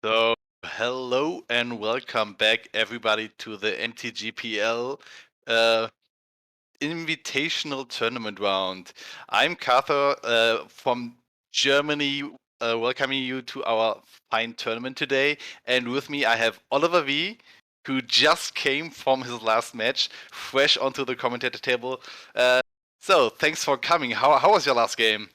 So, hello and welcome back, everybody, to the MTGPL uh, Invitational Tournament round. I'm Carter from Germany, welcoming you to our fine tournament today. And with me, I have Oliver V, who just came from his last match, fresh onto the commentator table. So, thanks for coming. How was your last game?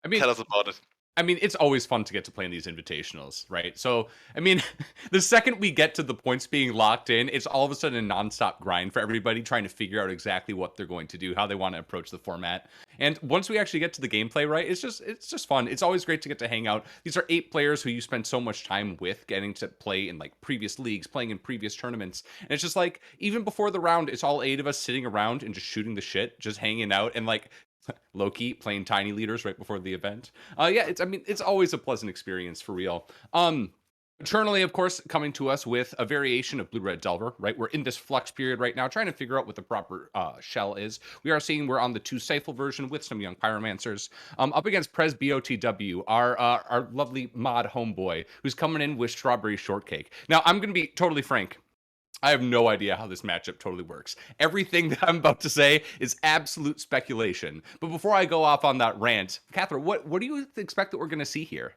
I mean, Tell us about it. it's always fun to get to play in these invitationals, right? So, the second we get to the points being locked in, it's all of a sudden a nonstop grind for everybody trying to figure out exactly what they're going to do, how they want to approach the format. And once we actually get to the gameplay, right, it's just fun. It's always great to get to hang out. These are 8 players who you spend so much time with, getting to play in like previous leagues, playing in previous tournaments. And it's just like even before the round, it's all 8 of us sitting around and just shooting the shit, just hanging out and like Loki playing tiny leaders right before the event. Yeah, it's always a pleasant experience for real. Eternally, of course, coming to us with a variation of Blue Red Delver, right? We're in this flux period right now, trying to figure out what the proper shell is. We are seeing we're on the 2 Stifle version with some young pyromancers. Up against Prez BOTW, our lovely mod homeboy, who's coming in with strawberry shortcake. Now, I'm gonna be totally frank. I have no idea how this matchup totally works. Everything that I'm about to say is absolute speculation. But before I go off on that rant, Catherine, what do you expect that we're going to see here?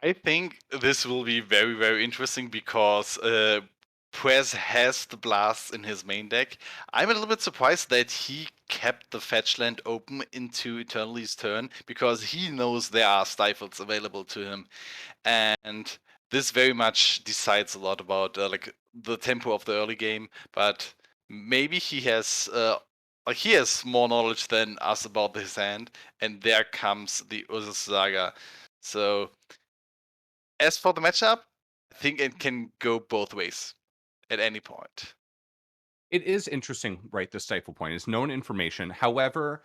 I think this will be very, very interesting because Prez has the blasts in his main deck. I'm a little bit surprised that he kept the fetch land open into Eternity's turn because he knows there are stifles available to him. And this very much decides a lot about like the tempo of the early game, but maybe he has more knowledge than us about his hand, and there comes the Ursus Saga. So as for the matchup, I think it can go both ways at any point. It is interesting, right? The stifle point is known information. However,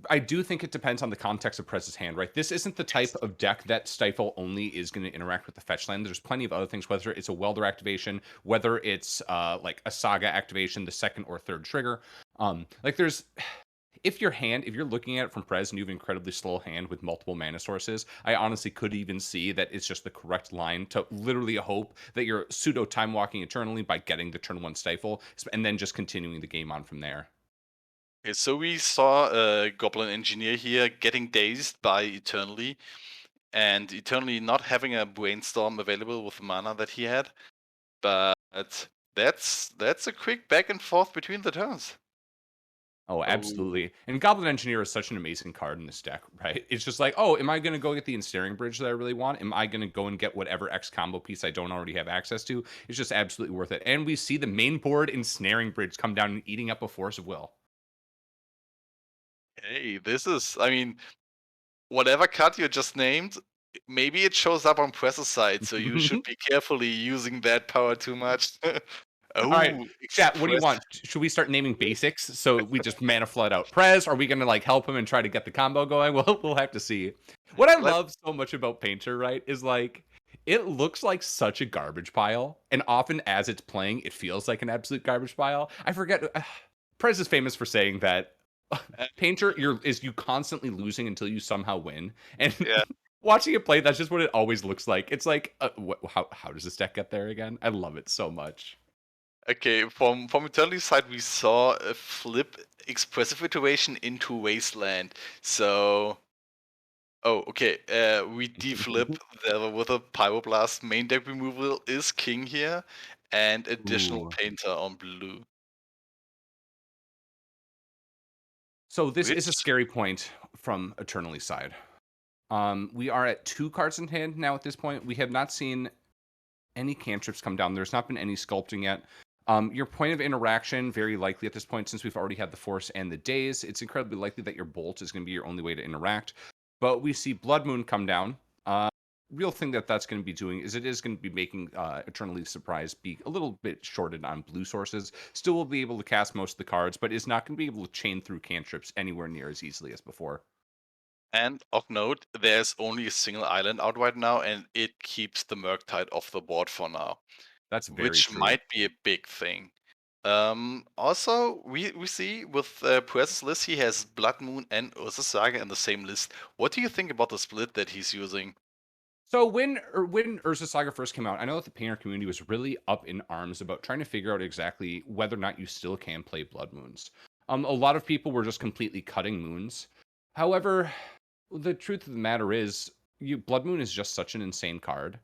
I do think it depends on the context of Prez's hand, right? This isn't the type Yes. of deck that Stifle only is going to interact with the fetch land. There's plenty of other things, whether it's a welder activation, whether it's like a saga activation, the second or third trigger. Like there's if you're looking at it from Prez and you have an incredibly slow hand with multiple mana sources, I honestly could even see that it's just the correct line to literally hope that you're pseudo time walking eternally by getting the turn 1 stifle and then just continuing the game on from there. Okay, so we saw a Goblin Engineer here getting dazed by Eternally, and Eternally not having a Brainstorm available with the mana that he had. But that's a quick back and forth between the turns. Oh, Oh, absolutely. And Goblin Engineer is such an amazing card in this deck, right? It's just like, oh, am I going to go get the Ensnaring Bridge that I really want? Am I going to go and get whatever X combo piece I don't already have access to? It's just absolutely worth it. And we see the main board Ensnaring Bridge come down and eating up a Force of Will. hey, I mean, whatever card you just named, maybe it shows up on Press's side, so you should be carefully using that power too much. All right, Oh, chat. What do you Express. want? Should we start naming basics so we just mana flood out Prez? Are we going to like help him and try to get the combo going? Well, we'll have to see. What I Let love so much about Painter, right, is like it looks like such a garbage pile, and often as it's playing, it feels like an absolute garbage pile. I forget. Prez is famous for saying that Painter is you constantly losing until you somehow win, and yeah. watching it play, that's just what it always looks like. It's like, how does this deck get there again? I love it so much. Okay, from Eternity's side, we saw a flip Expressive Iteration into Wasteland. So, oh, okay. We deflip there with a Pyroblast. Main deck removal is king here, and additional Ooh. painter on blue. So this is a Which, scary point from Eternally's side. We are at 2 cards in hand now at this point. We have not seen any cantrips come down. There's not been any sculpting yet. Your point of interaction, very likely at this point, since we've already had the force and the days, it's incredibly likely that your bolt is going to be your only way to interact. But we see Blood Moon come down. Real thing that's going to be doing is it is going to be making Eternally Surprise be a little bit shorted on blue sources. Still will be able to cast most of the cards, but is not going to be able to chain through cantrips anywhere near as easily as before. and of note, there's only a single island out right now, and it keeps the Murktide off the board for now, That's very which true. might be a big thing. Also, we see with Perez's list, he has Blood Moon and Ursa Saga in the same list. What do you think about the split that he's using? So when Urza Saga first came out, I know that the painter community was really up in arms about trying to figure out exactly whether or not you still can play Blood Moons. A lot of people were just completely cutting moons. However, the truth of the matter is, you Blood Moon is just such an insane card,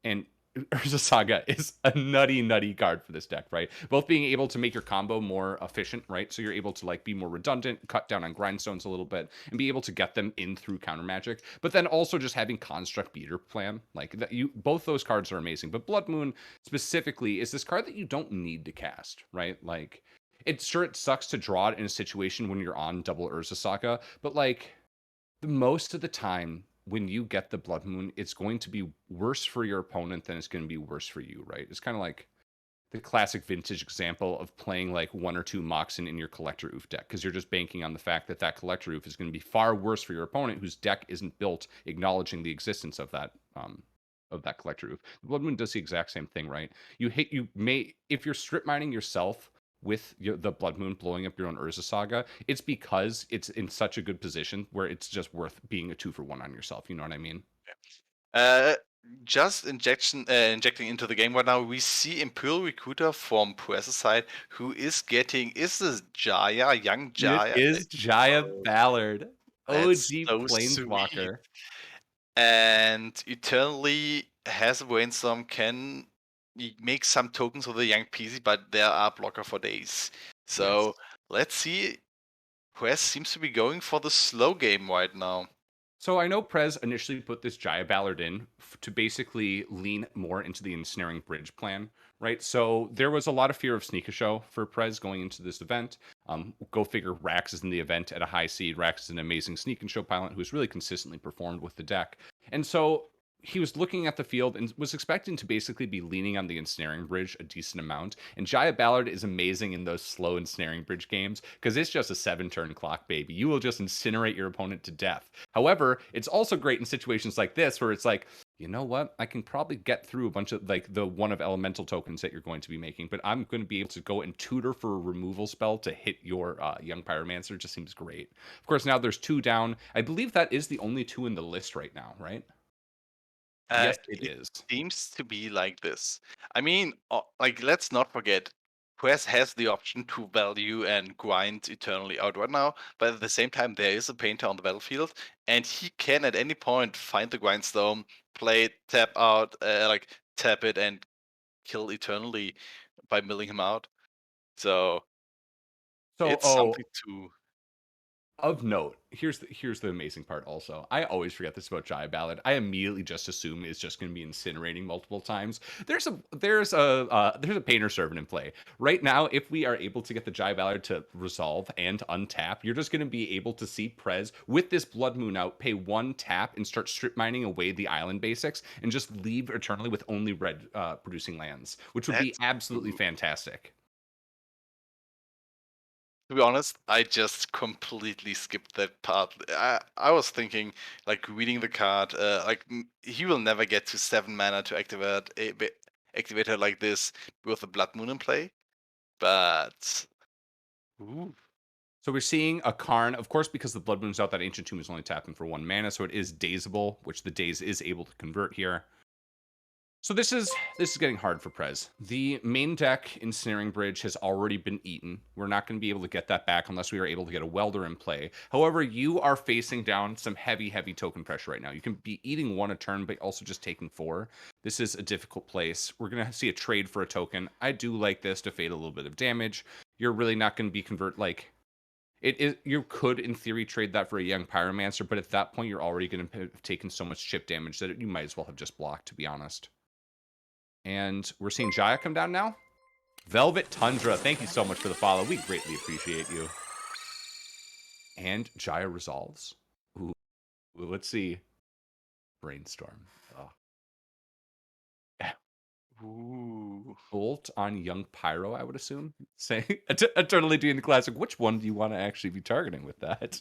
and Urza Saga is a nutty card for this deck, right? Both being able to make your combo more efficient, right? So you're able to like be more redundant, cut down on grindstones a little bit, and be able to get them in through counter magic. But then also just having construct beater plan, like that. You both those cards are amazing. But Blood Moon specifically is this card that you don't need to cast, right? Like it sucks to draw it in a situation when you're on double Urza Saga, but like the most of the time when you get the Blood Moon, it's going to be worse for your opponent than it's going to be worse for you, right? It's kind of like the classic vintage example of playing like one or two Moxen in your Collector Oof deck because you're just banking on the fact that that Collector Oof is going to be far worse for your opponent whose deck isn't built acknowledging the existence of that Collector Oof. The Blood Moon does the exact same thing, right? You may if you're strip mining yourself with the Blood Moon blowing up your own Urza Saga, it's because it's in such a good position where it's just worth being a 2-for-1 on yourself. You know what I mean? Uh, just injecting into the game right now, we see Imperial Recruiter from Press's side who is getting, is this Jaya, young It Jaya? is Jaya Oh, Ballard, that's OG so sweet. Planeswalker. And Eternally has a brainstorm, can make some tokens of the young PC, but there are blocker for days. Yes. So let's see. Press seems to be going for the slow game right now. So I know Prez initially put this Jaya Ballard in to basically lean more into the ensnaring bridge plan, right? So there was a lot of fear of Sneak a Show for Prez going into this event. Go figure, Rax is in the event at a high seed. Rax is an amazing Sneak and Show pilot who's really consistently performed with the deck. And so he was looking at the field and was expecting to basically be leaning on the ensnaring bridge a decent amount. And Jaya Ballard is amazing in those slow ensnaring bridge games because it's just a 7-turn clock, baby. You will just incinerate your opponent to death. However, it's also great in situations like this where it's like, you know what? I can probably get through a bunch of like the one of elemental tokens that you're going to be making, but I'm going to be able to go and tutor for a removal spell to hit your young pyromancer. Just seems great. Of course, now there's 2 down. I believe that is the only 2 in the list right now, right? Yes, it It is. seems to be like this. I mean, like, let's not forget, Quest has the option to value and grind eternally out right now, but at the same time, there is a painter on the battlefield, and he can at any point find the grindstone, play it, tap out, like tap it, and kill eternally by milling him out. So So, it's something to. of note, here's the amazing part also. I always forget this about Jaya Ballad. I immediately just assume it's just going to be incinerating multiple times. There's a painter servant in play. Right now, if we are able to get the Jaya Ballad to resolve and untap, you're just going to be able to see Prez with this Blood Moon out, pay 1 tap and start strip mining away the island basics and just leave eternally with only red producing lands, which would be That's absolutely true. fantastic. To be honest, I just completely skipped that part. I was thinking, like, reading the card, like, he will never get to 7 mana to activate her like this with a Blood Moon in play. But. Ooh. So we're seeing a Karn, of course, because the Blood Moon's out, that Ancient Tomb is only tapping for 1 mana, so it is dazable, which the daze is able to convert here. So this is getting hard for Prez. The main deck Ensnaring Bridge has already been eaten. We're not going to be able to get that back unless we are able to get a Welder in play. However, you are facing down some heavy token pressure right now. You can be eating 1 a turn, but also just taking 4. This is a difficult place. We're going to see a trade for a token. I do like this to fade a little bit of damage. You're really not going to be convert like it is. You could, in theory, trade that for a young pyromancer, but at that point, you're already going to have taken so much chip damage that you might as well have just blocked, to be honest. And we're seeing Jaya come down now. Velvet Tundra, thank you so much for the follow. We greatly appreciate you. And Jaya resolves. Ooh, let's see. Brainstorm. Oh. Ooh. Bolt on Young Pyro, I would assume. Saying eternally doing the classic. Which one do you want to actually be targeting with that?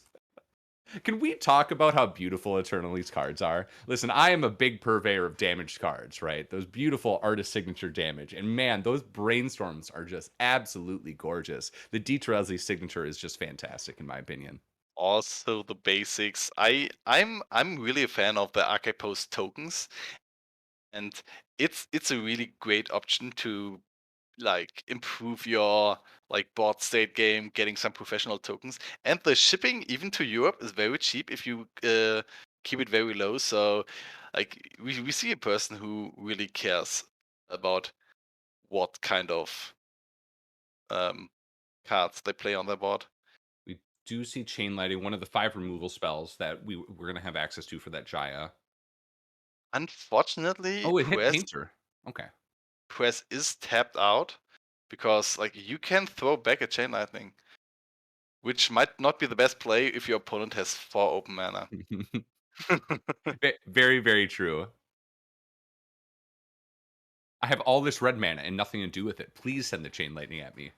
Can we talk about how beautiful Eternity's cards are? Listen, I am a big purveyor of damaged cards, right? Those beautiful artist signature damage. And man, those brainstorms are just absolutely gorgeous. The Di Terezi signature is just fantastic, in my opinion. Also the basics. I'm really a fan of the archive post tokens, and it's a really great option to like improve your like board state game, getting some professional tokens. And the shipping even to Europe is very cheap if you keep it very low. So like we see a person who really cares about what kind of um, cards they play on their board. We do see chain lighting, one of the 5 removal spells that we're gonna have access to for that Jaya. Unfortunately, Oh, it hit Painter. Okay. Press is tapped out because like you can throw back a chain lightning, which might not be the best play if your opponent has 4 open mana. Very, very true. I have all this red mana and nothing to do with it. Please send the chain lightning at me.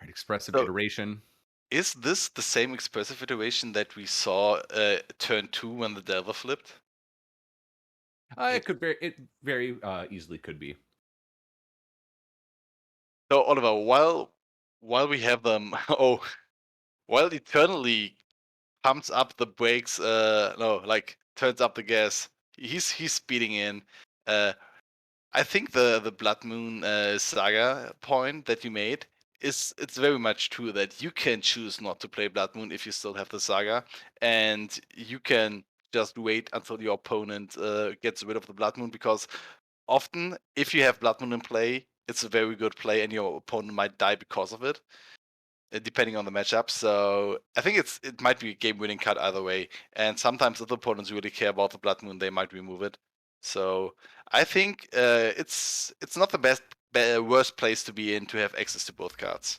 Right, expressive So iteration. is this the same expressive iteration that we saw turn 2 when the Delver flipped? It could very easily could be. So Oliver, while we have them, oh, while Eternally pumps up the brakes, no, like turns up the gas, he's speeding in. Uh, I think the Blood Moon saga point that you made is it's very much true that you can choose not to play Blood Moon if you still have the saga, and you can just wait until your opponent gets rid of the Blood Moon because often if you have Blood Moon in play, it's a very good play and your opponent might die because of it, depending on the matchup. So I think it might be a game-winning cut either way. And sometimes if the opponents really care about the Blood Moon, they might remove it. So I think it's not the worst place to be in to have access to both cards.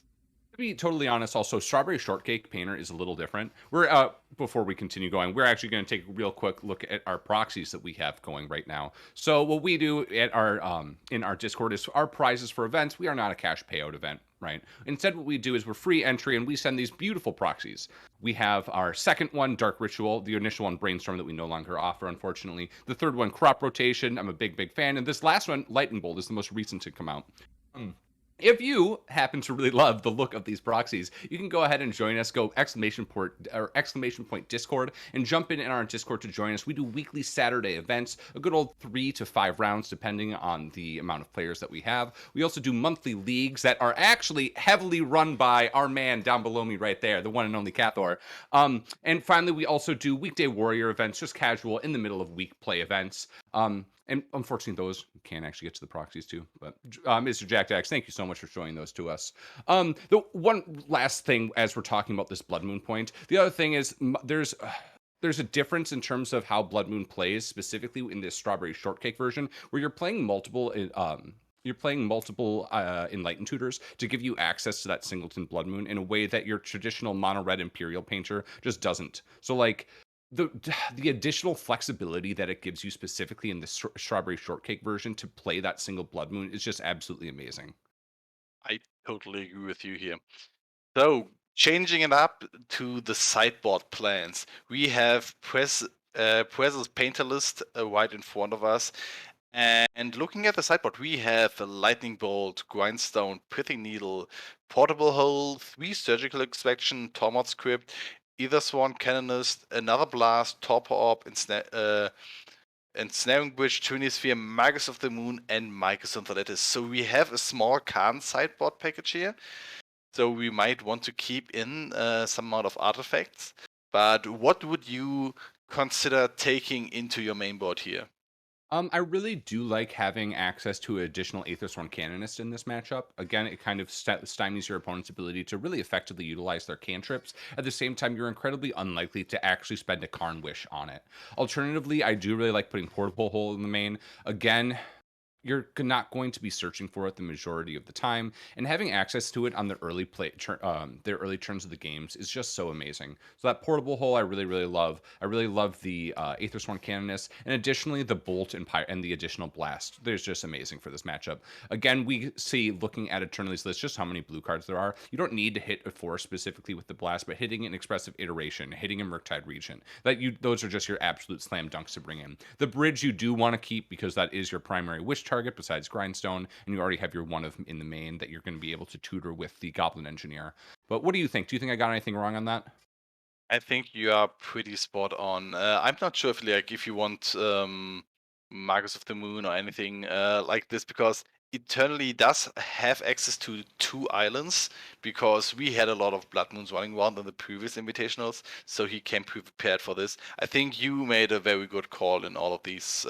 To be totally honest, also Strawberry Shortcake Painter is a little different. We're before we continue going, we're actually going to take a real quick look at our proxies that we have going right now. So what we do at our in our Discord is our prizes for events. We are not a cash payout event, right? Instead, what we do is we're free entry and we send these beautiful proxies. We have our second one, Dark Ritual, the initial one, Brainstorm, that we no longer offer, unfortunately. The third one, Crop Rotation. I'm a big fan, and this last one, Lightning Bolt, is the most recent to come out. If you happen to really love the look of these proxies, you can go ahead and join us. Go exclamation point Discord and jump in our Discord to join us. We do weekly Saturday events, a good old 3 to 5 rounds, depending on the amount of players that we have. We also do monthly leagues that are actually heavily run by our man down below me right there, the one and only Cathor. And finally, we also do weekday warrior events, just casual in the middle of week play events. And unfortunately, those can actually get to the proxies too. But Mr. Jack Dax, thank you so much for showing those to us. The one last thing, as we're talking about this Blood Moon point, the other thing is there's a difference in terms of how Blood Moon plays, specifically in this Strawberry Shortcake version, where you're playing multiple Enlightened Tutors to give you access to that Singleton Blood Moon in a way that your traditional mono red Imperial Painter just doesn't. So like the the additional flexibility that it gives you specifically in the Strawberry Shortcake version to play that single Blood Moon is just absolutely amazing. I totally agree with you here. So changing it up to the sideboard plans, we have Press's painter list right in front of us. And looking at the sideboard, we have a Lightning Bolt, Grindstone, Pithing Needle, Portable Hole, 3 Surgical Extraction, Tormod's Crypt, Either Swan Canonist, another Blast, Torpor Orb, Ensnaring Bridge, Sphere, Magus of the Moon, and Mycosynth Lattice. So we have a small Khan sideboard package here. So we might want to keep in some amount of artifacts. But what would you consider taking into your main board here? I really do like having access to additional Aethersworn Canonist in this matchup. Again, it kind of stymies your opponent's ability to really effectively utilize their cantrips. At the same time, you're incredibly unlikely to actually spend a Karn Wish on it. Alternatively, I do really like putting Portable Hole in the main. Again, you're not going to be searching for it the majority of the time, and having access to it on the their early turns of the games is just so amazing. So that Portable Hole I really love. I really love the Aethersworn Canonist, and additionally the Bolt and the additional Blast. There's just amazing for this matchup. Again, we see looking at Eternity's list just how many blue cards there are. You don't need to hit a 4 specifically with the Blast, but hitting an Expressive Iteration, hitting a Murktide Regent, those are just your absolute slam dunks to bring in. The Bridge you do want to keep because that is your primary wish target besides Grindstone, and you already have your one of in the main that you're going to be able to tutor with the Goblin Engineer. But what do you think? Do you think I got anything wrong on that? I think you are pretty spot on. I'm not sure if you want Marcus of the Moon or anything like this, because Eternally does have access to two islands, because we had a lot of Blood Moons running around in the previous invitationals, so he came prepared for this. I think you made a very good call in all of these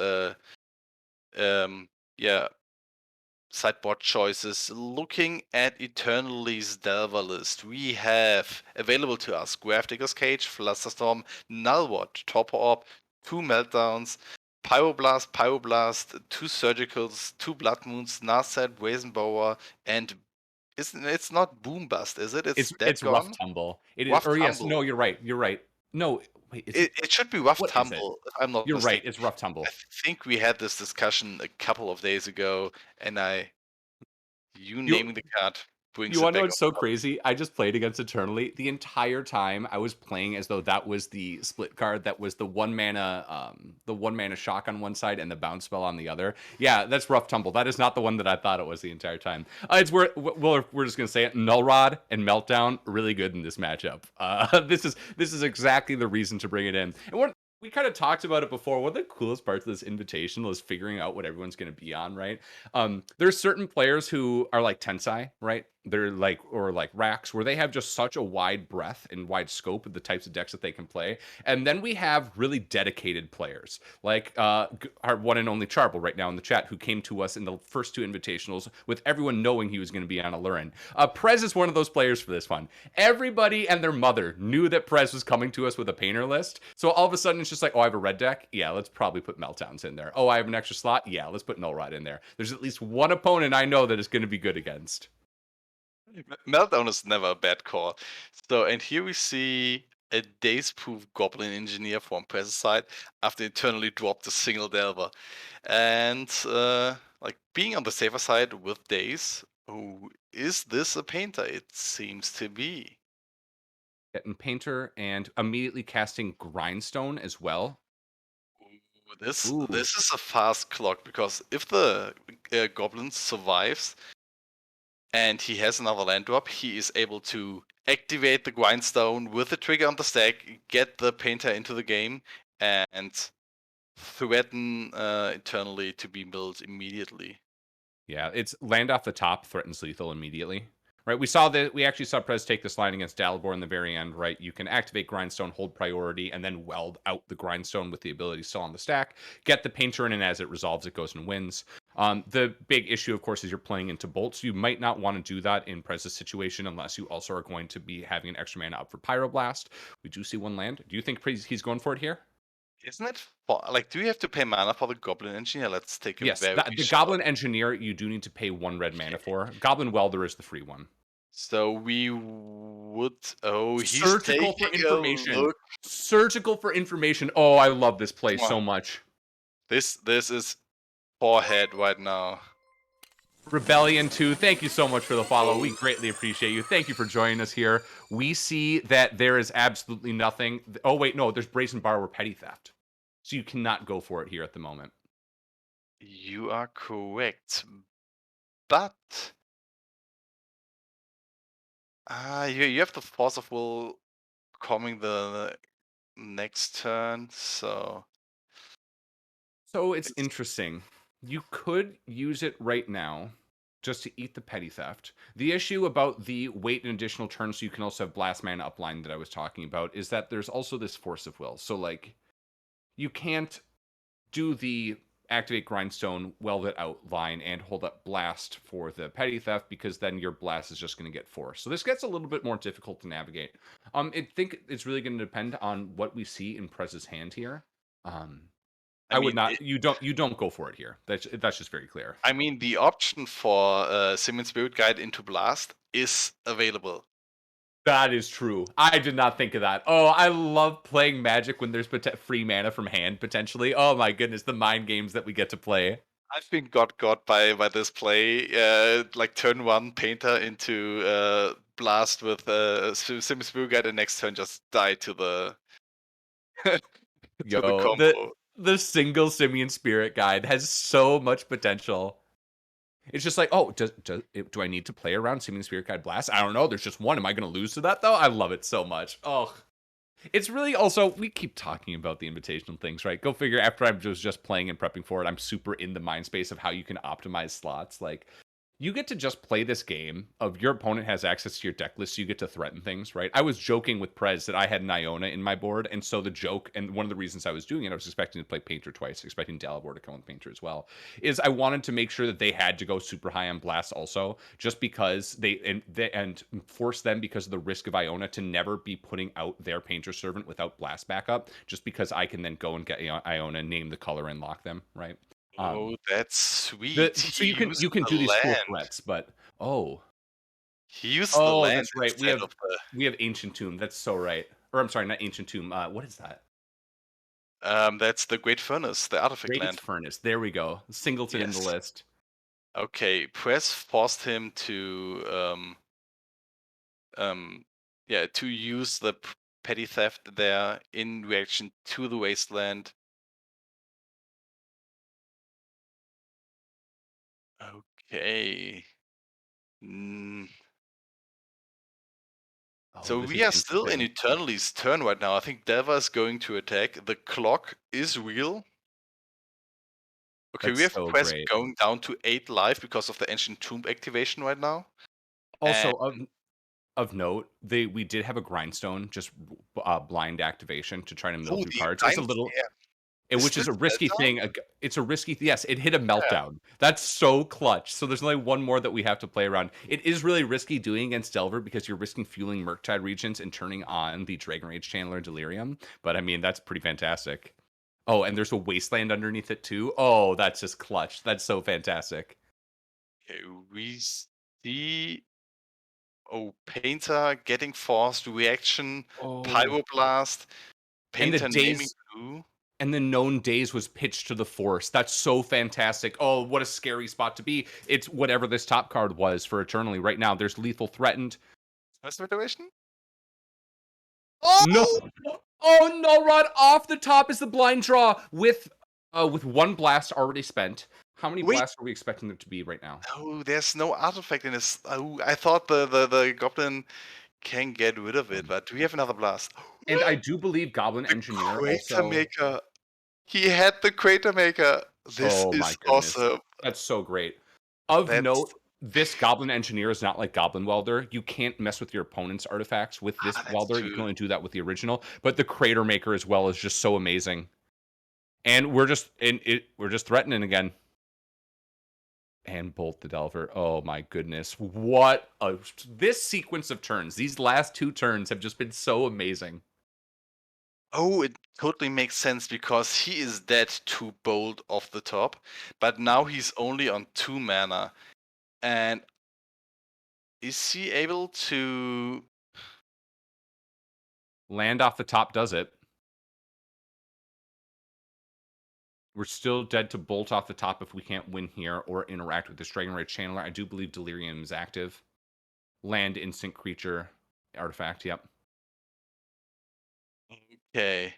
um, yeah, sideboard choices. Looking at Eternaly's Delver list, we have available to us Gravedigger's Cage, Flusterstorm, Nullwatch, Topper Orb, two Meltdowns, Pyroblast, two Surgicals, two Blood Moons, Narset, Brazen Bower, and it's not Boombust, is it? It's Dead It's Rough Gone? Tumble. It is, Rough or yes, no, Tumble. you're right. You're right. No, wait, is it? It should be Rough What is it? Tumble, if I'm not You're right. mistaken. It's Rough I Tumble. think we had this discussion a couple of days ago, and you You naming the card You brings it wanna know back what's so crazy? I just played against Eternally. The entire time I was playing as though that was the split card that was the 1 mana shock on one side and the bounce spell on the other. Yeah, that's Rough Tumble. That is not the one that I thought it was the entire time. It's we're just gonna say it. Null Rod and Meltdown really good in this matchup. This is exactly the reason to bring it in. And what we kind of talked about it before. One of the coolest parts of this invitational is figuring out what everyone's going to be on, right? There's certain players who are like Tensai, right? They're like, or like Rax, where they have just such a wide breadth and wide scope of the types of decks that they can play. And then we have really dedicated players, like our one and only Charbel right now in the chat, who came to us in the first two invitationals with everyone knowing he was going to be on Alurin. Prez is one of those players for this one. Everybody and their mother knew that Prez was coming to us with a painter list. So all of a sudden it's just like, oh, I have a red deck. Yeah, let's probably put Meltdowns in there. Oh, I have an extra slot. Yeah, let's put Null Rod in there. There's at least one opponent I know that is going to be good against. Meltdown is never a bad call. So, and here we see a Daze Proof Goblin Engineer from Press's side after Eternally dropped a single Delver. And, like, being on the safer side with Daze, oh, is this a painter? It seems to be. Getting Painter and immediately casting Grindstone as well. Ooh, this Ooh, this is a fast clock, because if the Goblin survives and he has another land drop, he is able to activate the Grindstone with the trigger on the stack, get the painter into the game, and threaten Eternally to be milled immediately. yeah, it's land off the top threatens lethal immediately. Right, we actually saw Prez take this line against Dalibor in the very end. Right, you can activate Grindstone, hold priority, and then weld out the Grindstone with the ability still on the stack. Get the painter in, and as it resolves, it goes and wins. The big issue, of course, is you're playing into bolts. You might not want to do that in Prez's situation unless you also are going to be having an extra mana up for Pyroblast. We do see one land. Do you think he's going for it here? Isn't it like, do you have to pay mana for the Goblin Engineer? Let's take a Yes, very the short. Goblin Engineer you do need to pay 1 red mana Okay. for. Goblin Welder is the free one. So we would. Oh, he's Surgical for taking a information. look. Surgical for information. Oh, I love this play Mwah. so much. This is forehead right now. Rebellion 2, thank you so much for the follow. We Oh, greatly appreciate you. Thank you for joining us here. We see that there is absolutely nothing. Oh, wait, no, there's Brazen Borrower Petty Theft. So you cannot go for it here at the moment. you are correct, but you have the Force of Will coming the next turn, so So it's it's interesting. You could use it right now just to eat the petty theft. The issue about the wait an additional turn so you can also have blast mana upline that I was talking about is that there's also this force of will. So like you can't do the activate grindstone, weld it out line, and hold up blast for the petty theft because then your blast is just going to get forced. So this gets a little bit more difficult to navigate. I think it's really going to depend on what we see in Prez's hand here. Um, I I would mean not. You don't go for it here. That's just very clear. the option for Simmons Spirit Guide into Blast is available. That is true. I did not think of that. Oh, I love playing Magic when there's free mana from hand potentially. Oh my goodness, the mind games that we get to play. I've been got by this play, like turn one painter into blast with Simmons Spirit Guide, and next turn just die to the to the Yo, the combo. the single Simian Spirit Guide has so much potential. It's just like, oh, do I need to play around Seeming Spirit Guide Blast? I don't know. There's just one. Am I going to lose to that though? I love it so much. Oh, it's really also, we keep talking about the invitational things, right? Go figure. After I was just playing and prepping for it, I'm super in the mind space of how you can optimize slots. Like, you get to just play this game of your opponent has access to your deck list, so you get to threaten things, right? I was joking with Prez that I had an Iona in my board, and so the joke, and one of the reasons I was doing it, I was expecting to play Painter twice, expecting Dalibor to come with Painter as well, is I wanted to make sure that they had to go super high on Blast also, just because and force them, because of the risk of Iona, to never be putting out their Painter Servant without Blast backup, just because I can then go and get Iona, name the color, and lock them, right? Oh, Um, that's sweet. so He used you can the do these cool land. threats, but oh, He used the oh, land that's right. instead of the. We have Ancient Tomb. That's so right. Or I'm sorry, not Ancient Tomb. What is that? That's the Great Furnace, the artifact Great land. Furnace. There we go. Singleton in the Yes. list. Okay, Press forced him to um yeah, to use the petty theft there in reaction to the wasteland. Okay. Mm, Oh, so this we is are still in interesting. Eternity's turn right now. I think Deva is going to attack. The clock is real. Okay, we That's have so Press great. going down to 8 life because of the Ancient Tomb activation right now. And Also, of note, we did have a grindstone, just blind activation to try to mill oh, through the cards. It's a Giants, little, yeah. Is which is this a risky Meltdown? thing. It's a risky. Yes, it hit a Yeah. meltdown. That's so clutch. So there's only one more that we have to play around. It is really risky doing against Delver because you're risking fueling Murktide Regents and turning on the Dragon Rage Channeler Delirium. But I mean, that's pretty fantastic. Oh, and there's a Wasteland underneath it too. Oh, that's just clutch. That's so fantastic. Okay, we see. Oh, Painter getting forced, reaction, Oh, Pyroblast, and the Painter naming days blue. and the known days was pitched to the force. That's so fantastic. Oh, what a scary spot to be. It's whatever this top card was for Eternally. Right now, there's lethal threatened. First iteration? No. Oh! Oh no, Rod, off the top is the blind draw with one blast already spent. How many Wait, blasts are we expecting there to be right now? oh, there's no artifact in this. Oh, I thought the Goblin can get rid of it, but do we have another blast? And I do believe Goblin The Engineer Crater also. Maker. He had the Crater Maker. This Oh my is goodness. awesome. That's so great. Of That's note, this Goblin Engineer is not like Goblin Welder. You can't mess with your opponent's artifacts with this that's Welder. You true. can only do that with the original. But the Crater Maker as well is just so amazing. And we're just threatening again. And Bolt the Delver. Oh my goodness. This sequence of turns. These last two turns have just been so amazing. Oh, it totally makes sense because he is dead to bolt off the top, but now he's only on 2 mana. And is he able to. Land off the top does it. We're still dead to bolt off the top if we can't win here or interact with this Dragon Rage Channeler. I do believe Delirium is active. Land instant creature artifact. Yep. Okay.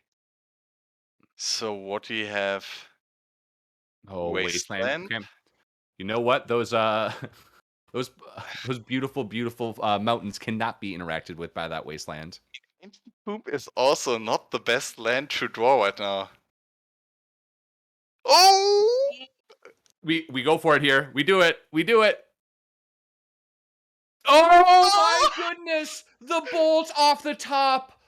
So what do you have? Oh, Wasteland. Wasteland? Okay. You know what? Those those those beautiful mountains cannot be interacted with by that Wasteland. Ancient Tomb is also not the best land to draw right now. Oh! We go for it here. We do it. We do it. Oh my Ah! goodness! The bolt off the top.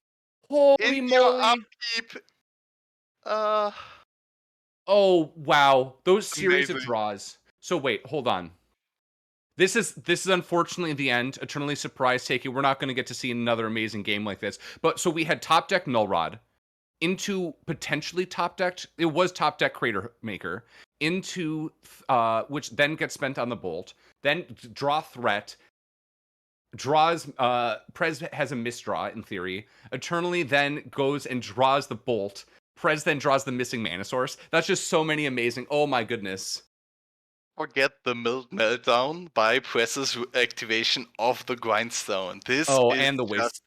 Holy In your moly. upkeep. Uh, Oh wow. Those series of amazing. draws. So wait, hold on. This is unfortunately the end. Eternally surprise taking. We're not going to get to see another amazing game like this. But so we had top deck Null Rod into potentially top decked. It was top deck Crater Maker into which then gets spent on the Bolt. Then draw threat. Draws Prez has a misdraw in theory. Eternally then goes and draws the Bolt. Prez then draws the missing mana source. That's just so many amazing. Oh my goodness. Forget the meltdown by Press's activation of the grindstone. This Oh, is and the waste. just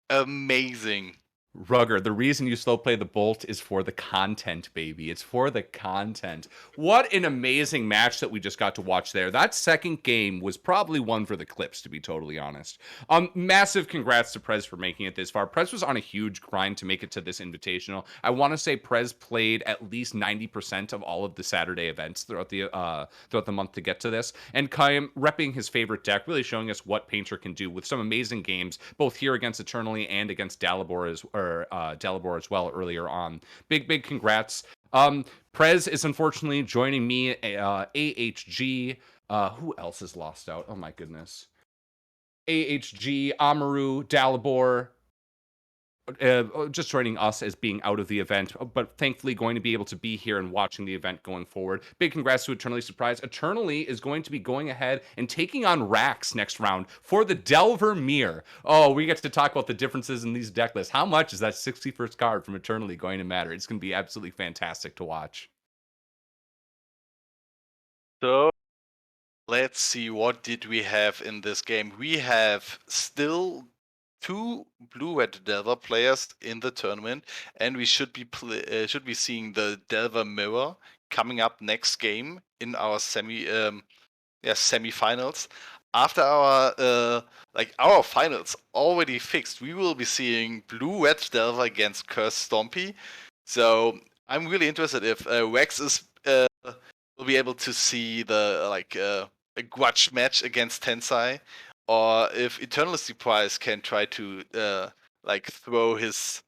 amazing. Rugger, the reason you slow play the Bolt is for the content, baby. It's for the content. What an amazing match that we just got to watch there. That second game was probably one for the clips, to be totally honest. Massive congrats to Prez for making it this far. Prez was on a huge grind to make it to this invitational. I want to say Prez played at least 90% of all of the Saturday events throughout the month to get to this. And Kaim repping his favorite deck, really showing us what Painter can do with some amazing games, both here against Eternally and against Dalibor as well earlier on. Big congrats. Prez is unfortunately joining me. AHG. Who else is lost out? Oh my goodness. AHG, Amaru, Dalibor, just joining us as being out of the event, but thankfully going to be able to be here and watching the event going forward. Big congrats to Eternally Surprise. Eternally is going to be going ahead and taking on Rax next round for the Delver Mirror. Oh, we get to talk about the differences in these deck lists. How much is that 61st card from Eternally going to matter? It's going to be absolutely fantastic to watch. So let's see, what did we have in this game? We have still two blue-red Delver players in the tournament, and we should be seeing the Delver Mirror coming up next game in our semifinals. After our finals already fixed, we will be seeing blue-red Delver against Curse Stompy. So I'm really interested if Rex is will be able to see a grudge match against Tensai, or if Eternal Surprise can try to throw his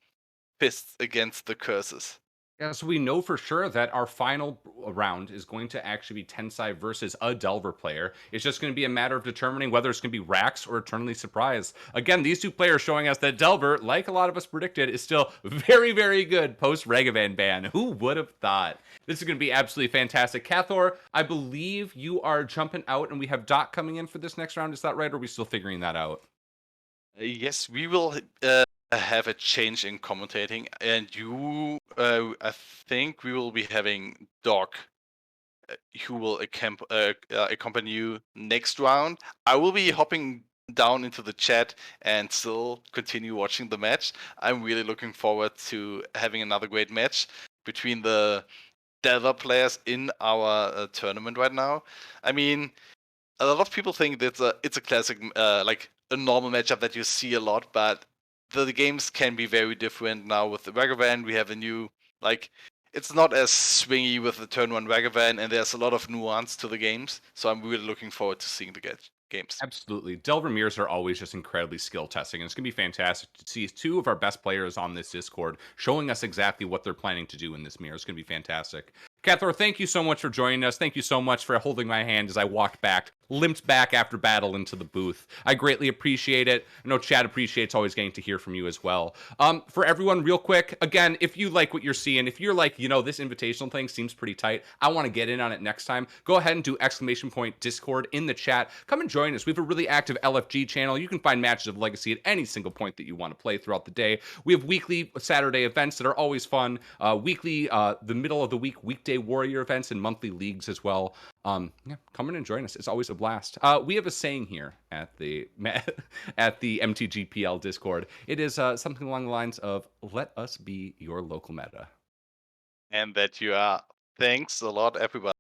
fists against the curses. Yeah, so we know for sure that our final round is going to actually be Tensai versus a Delver player. It's just going to be a matter of determining whether it's going to be Rax or Eternally Surprise. Again, these two players showing us that Delver, like a lot of us predicted, is still very good post Ragavan ban. Who would have thought? This is going to be absolutely fantastic. Cathor, I believe you are jumping out and we have Doc coming in for this next round. Is that right? Or are we still figuring that out? Yes, we will have a change in commentating, and I think we will be having Doc who will accompany you next round. I will be hopping down into the chat and still continue watching the match. I'm really looking forward to having another great match between the Delver players in our tournament right now. I mean, a lot of people think that it's a classic, like a normal matchup that you see a lot, but the games can be very different now. With the Ragavan, we have a new, like, it's not as swingy with the turn one Ragavan, and there's a lot of nuance to the games. So I'm really looking forward to seeing the games. Absolutely. Delver mirrors are always just incredibly skill testing, and it's going to be fantastic to see two of our best players on this Discord showing us exactly what they're planning to do in this mirror. It's going to be fantastic. Cathor, thank you so much for joining us. Thank you so much for holding my hand as I walked back, limped back after battle into the booth. I greatly appreciate it. I know Chad appreciates always getting to hear from you as well. For everyone, real quick, again, if you like what you're seeing, if you're like, this invitational thing seems pretty tight, I want to get in on it next time, go ahead and do !Discord in the chat. Come and join us. We have a really active LFG channel. You can find matches of Legacy at any single point that you want to play throughout the day. We have weekly Saturday events that are always fun. Weekly, the middle of the week, weekday warrior events and monthly leagues as well. Yeah, come in and join us. It's always a blast. We have a saying here at the MTGPL Discord. It is something along the lines of "Let us be your local meta." And that you are. Thanks a lot, everybody.